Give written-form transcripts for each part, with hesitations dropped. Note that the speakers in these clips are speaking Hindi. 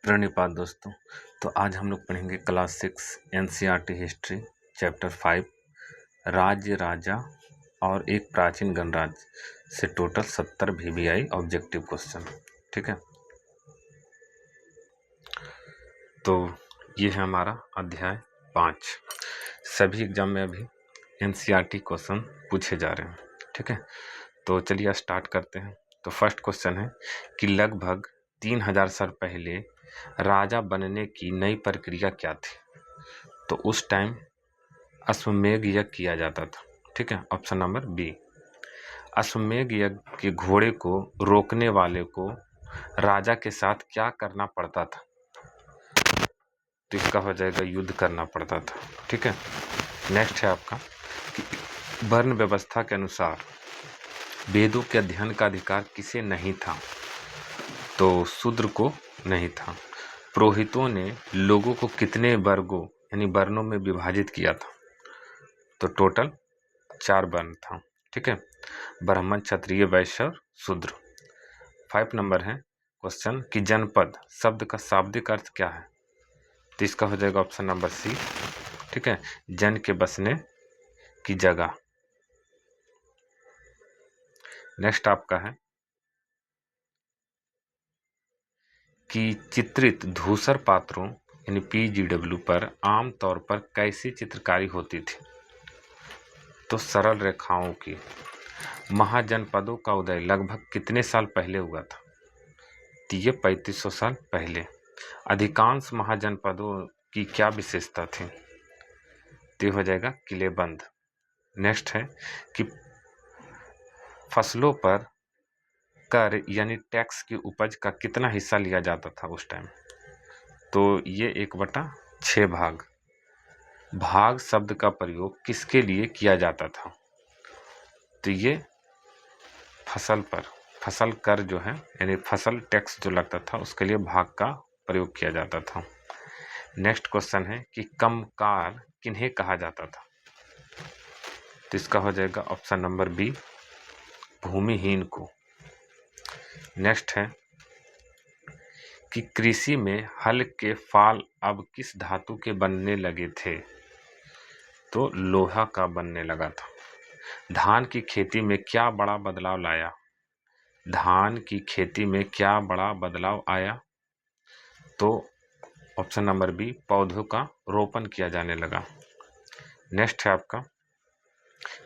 प्रणिपात दोस्तों। तो आज हम लोग पढ़ेंगे क्लास 6 एनसीईआरटी हिस्ट्री चैप्टर 5 राज्य राजा और एक प्राचीन गणराज्य से टोटल 70 वीवीआई ऑब्जेक्टिव क्वेश्चन। ठीक है, तो ये है हमारा अध्याय 5। सभी एग्जाम में अभी एनसीईआरटी क्वेश्चन पूछे जा रहे हैं। ठीक है, तो चलिए स्टार्ट करते हैं। तो फर्स्ट क्वेश्चन है कि लगभग 3000 साल पहले राजा बनने की नई प्रक्रिया क्या थी? तो उस टाइम अश्वमेध यज्ञ किया जाता था। ठीक है, ऑप्शन नंबर बी। अश्वमेध यज्ञ के घोड़े को रोकने वाले को राजा के साथ क्या करना पड़ता था? तो इसका हो जाएगा युद्ध करना पड़ता था। ठीक है, नेक्स्ट है आपका कि वर्ण व्यवस्था के अनुसार वेदों के अध्ययन का अधिकार किसे नहीं था? तो शूद्र को नहीं था। पुरोहितों ने लोगों को कितने वर्गों यानी वर्णों में विभाजित किया था? तो टोटल 4 वर्ण था। ठीक है, ब्राह्मण, क्षत्रिय, वैश्य और शूद्र। 5 नंबर है क्वेश्चन कि जनपद शब्द का शाब्दिक अर्थ क्या है? तो इसका हो जाएगा ऑप्शन नंबर सी। ठीक है, जन के बसने की जगह। नेक्स्ट आपका है कि चित्रित धूसर पात्रों यानी पीजीडब्ल्यू पर आम तौर पर कैसी चित्रकारी होती थी? तो सरल रेखाओं की। महाजनपदों का उदय लगभग कितने साल पहले हुआ था? तो ये 3500 साल पहले। अधिकांश महाजनपदों की क्या विशेषता थी? तो ये हो जाएगा किलेबंद। नेक्स्ट है कि फसलों पर कर यानी टैक्स की उपज का कितना हिस्सा लिया जाता था उस टाइम? तो ये 1/6 भाग। भाग शब्द का प्रयोग किसके लिए किया जाता था? तो ये फसल पर, फसल कर जो है यानी फसल टैक्स जो लगता था उसके लिए भाग का प्रयोग किया जाता था। नेक्स्ट क्वेश्चन है कि कमकार किन्हें कहा जाता था? तो इसका हो जाएगा ऑप्शन नंबर बी, भूमिहीन को। नेक्स्ट है कि कृषि में हल के फाल अब किस धातु के बनने लगे थे? तो लोहा का बनने लगा था। धान की खेती में क्या बड़ा बदलाव लाया? धान की खेती में क्या बड़ा बदलाव आया? तो ऑप्शन नंबर बी, पौधों का रोपण किया जाने लगा। नेक्स्ट है आपका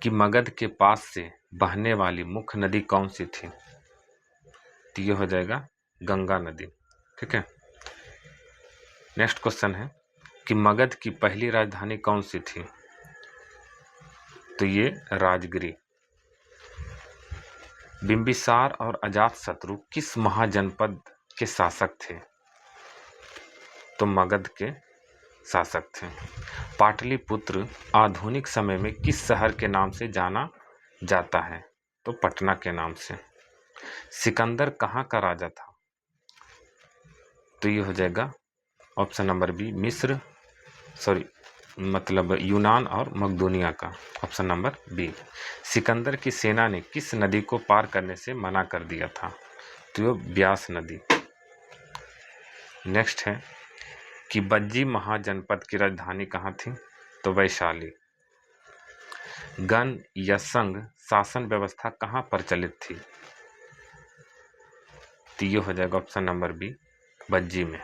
कि मगध के पास से बहने वाली मुख्य नदी कौन सी थी? तो ये हो जाएगा गंगा नदी। ठीक है, नेक्स्ट क्वेश्चन है कि मगध की पहली राजधानी कौन सी थी? तो ये राजगिरी। बिंबिसार और अजातशत्रु किस महाजनपद के शासक थे? तो मगध के शासक थे। पाटलिपुत्र आधुनिक समय में किस शहर के नाम से जाना जाता है? तो पटना के नाम से। सिकंदर कहाँ का राजा था? तो ये हो जाएगा ऑप्शन नंबर बी, मिस्र मतलब यूनान और मकदूनिया का। Option number B. सिकंदर की सेना ने किस नदी को पार करने से मना कर दिया था? तो ये ब्यास नदी। नेक्स्ट है कि बज्जी महाजनपद की राजधानी कहाँ थी? तो वैशाली। गण या संघ शासन व्यवस्था कहाँ प्रचलित थी? तो ये हो जाएगा ऑप्शन नंबर बी, बज्जी में।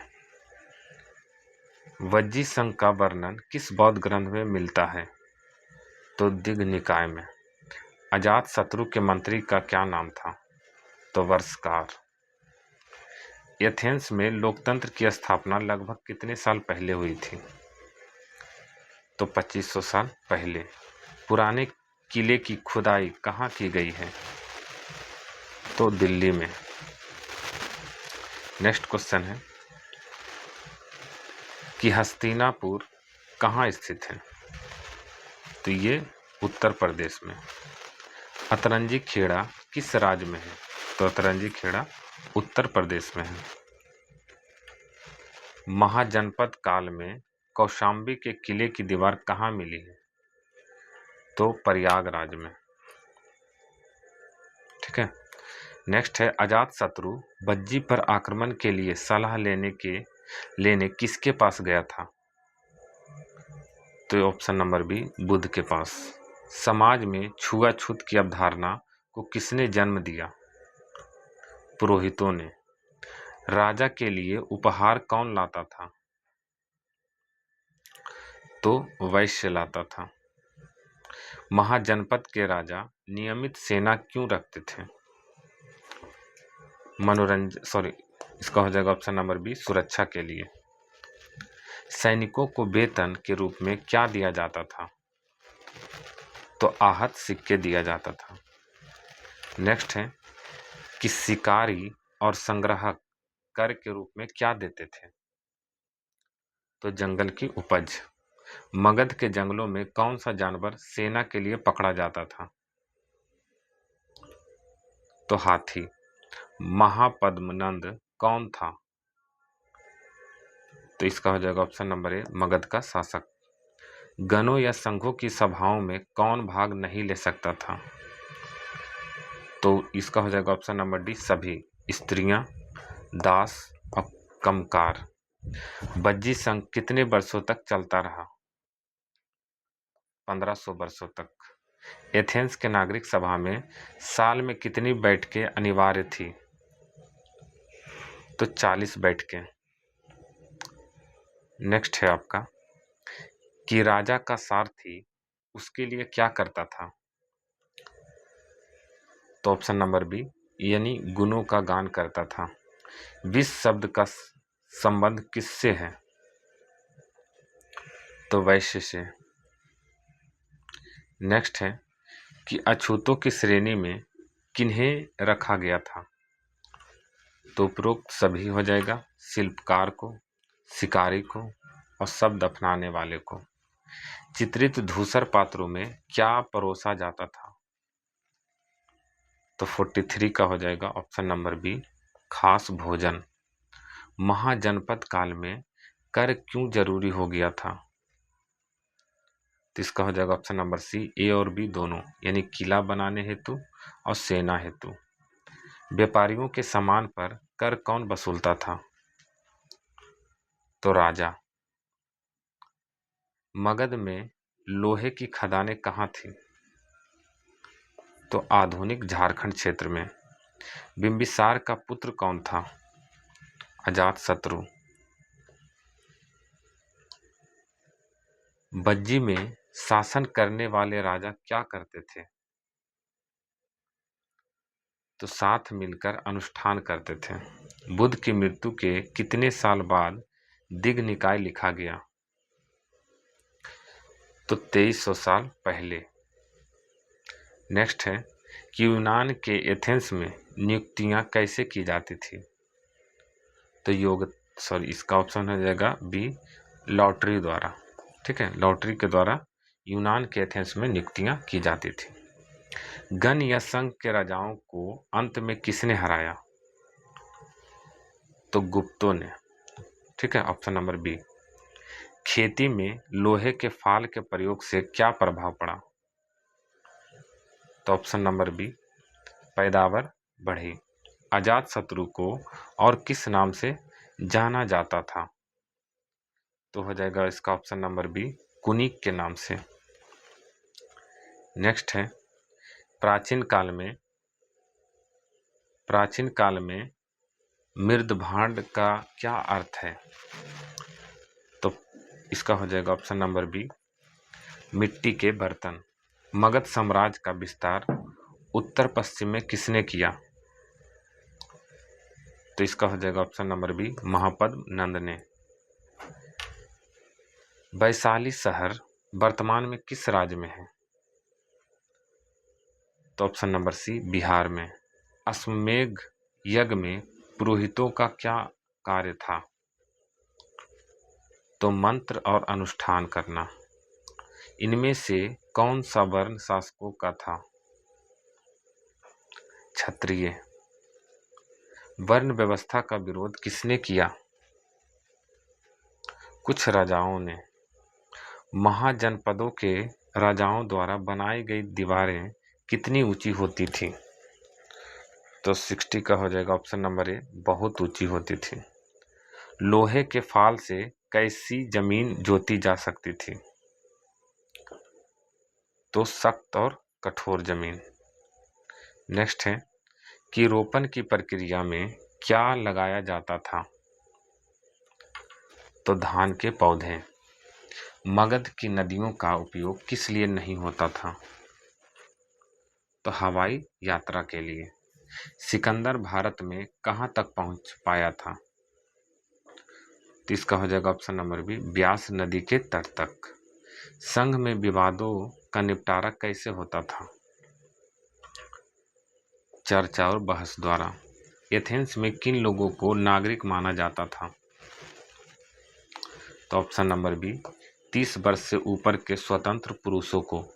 वज्जी संघ का वर्णन किस बौद्ध ग्रंथ में मिलता है? तो दिग्ग निकाय में। अजातशत्रु के मंत्री का क्या नाम था? तो वर्षकार। एथेंस में लोकतंत्र की स्थापना लगभग कितने साल पहले हुई थी? तो 2500 साल पहले। पुराने किले की खुदाई कहाँ की गई है? तो दिल्ली में। नेक्स्ट क्वेश्चन है कि हस्तिनापुर कहाँ स्थित है? तो ये उत्तर प्रदेश में। अतरंजी खेड़ा किस राज्य में है? तो अतरंजी खेड़ा उत्तर प्रदेश में है। महाजनपद काल में कौशाम्बी के किले की दीवार कहाँ मिली है? तो प्रयागराज में। ठीक है, नेक्स्ट है अजातशत्रु बज्जी पर आक्रमण के लिए सलाह लेने के लेने किसके पास गया था? तो ऑप्शन नंबर बी, बुद्ध के पास। समाज में छुआछूत की अवधारणा को किसने जन्म दिया? पुरोहितों ने। राजा के लिए उपहार कौन लाता था? तो वैश्य लाता था। महाजनपद के राजा नियमित सेना क्यों रखते थे? इसका हो जाएगा ऑप्शन नंबर बी, सुरक्षा के लिए। सैनिकों को वेतन के रूप में क्या दिया जाता था? तो आहत सिक्के दिया जाता था। नेक्स्ट है कि शिकारी और संग्राहक कर के रूप में क्या देते थे? तो जंगल की उपज। मगध के जंगलों में कौन सा जानवर सेना के लिए पकड़ा जाता था? तो हाथी। महापद्मनंद कौन था? तो इसका हो जाएगा ऑप्शन नंबर ए, मगध का शासक। गणों या संघों की सभाओं में कौन भाग नहीं ले सकता था? तो इसका हो जाएगा ऑप्शन नंबर डी, सभी। स्त्रियां, दास और कमकार। बज्जी संघ कितने वर्षों तक चलता रहा? 1500 वर्षों तक। एथेंस के नागरिक सभा में साल में कितनी बैठकें अनिवार्य थी? तो 40 बैठकें। नेक्स्ट है आपका कि राजा का सारथी उसके लिए क्या करता था? तो ऑप्शन नंबर बी, यानी गुणों का गान करता था। विष शब्द का संबंध किससे है? तो वैश्य से। नेक्स्ट है कि अछूतों की श्रेणी में किन्हें रखा गया था? तो उपरोक्त सभी हो जाएगा, शिल्पकार को, शिकारी को और सब दफनाने वाले को। चित्रित धूसर पात्रों में क्या परोसा जाता था? तो 43 का हो जाएगा ऑप्शन नंबर बी, खास भोजन। महाजनपद काल में कर क्यों जरूरी हो गया था? तो इसका हो जाएगा ऑप्शन नंबर सी, ए और बी दोनों, यानी किला बनाने हेतु और सेना हेतु। व्यापारियों के सामान पर कर कौन वसूलता था? तो राजा। मगध में लोहे की खदानें कहाँ थी? तो आधुनिक झारखंड क्षेत्र में। बिंबिसार का पुत्र कौन था? अजातशत्रु। बज्जी में शासन करने वाले राजा क्या करते थे? तो साथ मिलकर अनुष्ठान करते थे। बुद्ध की मृत्यु के कितने साल बाद दिग् निकाय लिखा गया? तो 2300 साल पहले। नेक्स्ट है कि यूनान के एथेंस में नियुक्तियां कैसे की जाती थी? तो इसका ऑप्शन हो जाएगा बी, लॉटरी द्वारा। ठीक है, लॉटरी के द्वारा यूनान के एथेंस में नियुक्तियां की जाती थी। गण या संघ के राजाओं को अंत में किसने हराया? तो गुप्तों ने। ठीक है, ऑप्शन नंबर बी। खेती में लोहे के फाल के प्रयोग से क्या प्रभाव पड़ा? तो ऑप्शन नंबर बी, पैदावार बढ़ी। अजातशत्रु को और किस नाम से जाना जाता था? तो हो जाएगा इसका ऑप्शन नंबर बी, कुनिक के नाम से। नेक्स्ट है प्राचीन काल में मृदभांड का क्या अर्थ है? तो इसका हो जाएगा ऑप्शन नंबर बी, मिट्टी के बर्तन। मगध साम्राज्य का विस्तार उत्तर पश्चिम में किसने किया? तो इसका हो जाएगा ऑप्शन नंबर बी, महापद्मनंद ने। वैशाली शहर वर्तमान में किस राज्य में है? तो ऑप्शन नंबर सी, बिहार में। अश्वमेध यज्ञ में पुरोहितों का क्या कार्य था? तो मंत्र और अनुष्ठान करना। इनमें से कौन सा वर्ण शासकों का था? क्षत्रिय। वर्ण व्यवस्था का विरोध किसने किया? कुछ राजाओं ने। महाजनपदों के राजाओं द्वारा बनाई गई दीवारें कितनी ऊंची होती थी? तो 60 का हो जाएगा ऑप्शन नंबर ए, बहुत ऊंची होती थी। लोहे के फाल से कैसी जमीन जोती जा सकती थी? तो सख्त और कठोर जमीन। नेक्स्ट है कि रोपण की प्रक्रिया में क्या लगाया जाता था? तो धान के पौधे। मगध की नदियों का उपयोग किस लिए नहीं होता था? तो हवाई यात्रा के लिए। सिकंदर भारत में कहाँ तक पहुंच पाया था? तो इसका हो जाएगा ऑप्शन नंबर बी, ब्यास नदी के तट तक। संघ में विवादों का निपटारा कैसे होता था? चर्चा और बहस द्वारा। एथेंस में किन लोगों को नागरिक माना जाता था? तो ऑप्शन नंबर बी, 30 वर्ष से ऊपर के स्वतंत्र पुरुषों को।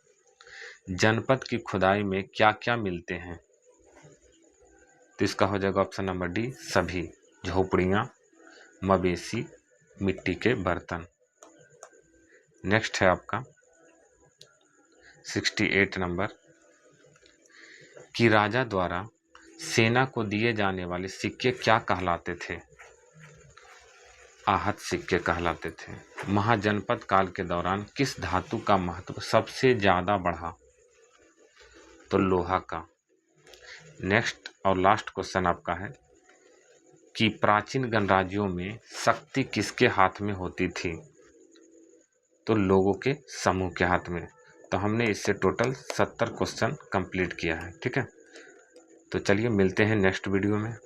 जनपद की खुदाई में क्या क्या मिलते हैं? तो इसका हो जाएगा ऑप्शन नंबर डी, सभी। झोपड़ियाँ, मवेशी, मिट्टी के बर्तन। नेक्स्ट है आपका 68 नंबर कि राजा द्वारा सेना को दिए जाने वाले सिक्के क्या कहलाते थे? आहत सिक्के कहलाते थे। महाजनपद काल के दौरान किस धातु का महत्व सबसे ज्यादा बढ़ा? तो लोहा का। नेक्स्ट और लास्ट क्वेश्चन आपका है कि प्राचीन गणराज्यों में शक्ति किसके हाथ में होती थी? तो लोगों के समूह के हाथ में। तो हमने इससे टोटल 70 क्वेश्चन कंप्लीट किया है। ठीक है, तो चलिए मिलते हैं नेक्स्ट वीडियो में।